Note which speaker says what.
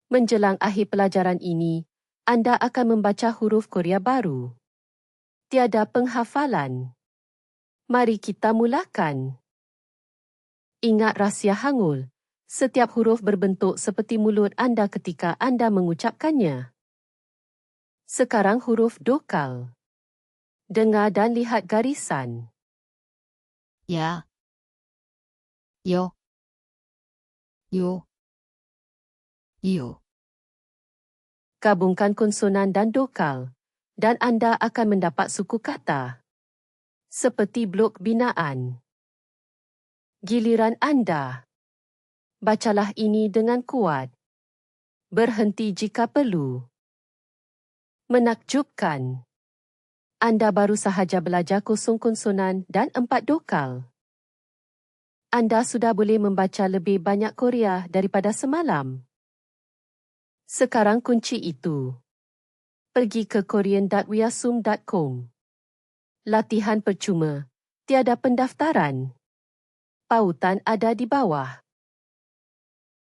Speaker 1: Menjelang akhir pelajaran ini, anda akan membaca huruf Korea baru. Tiada penghafalan. Mari kita mulakan. Ingat rahsia hangul. Setiap huruf berbentuk seperti mulut anda ketika anda mengucapkannya. Sekarang huruf dokal. Dengar dan lihat garisan.
Speaker 2: 야, 여, 요, 요.
Speaker 1: Gabungkan konsonan dan dokal, dan anda akan mendapat suku kata. Seperti blok binaan. Giliran anda. Bacalah ini dengan kuat. Berhenti jika perlu. Menakjubkan. Anda baru sahaja belajar kosong konsonan dan 4 dokal. Anda sudah boleh membaca lebih banyak Korea daripada semalam. Sekarang kunci itu. Pergi ke korean.wiasum.com. Latihan percuma. Tiada pendaftaran. Pautan ada di bawah.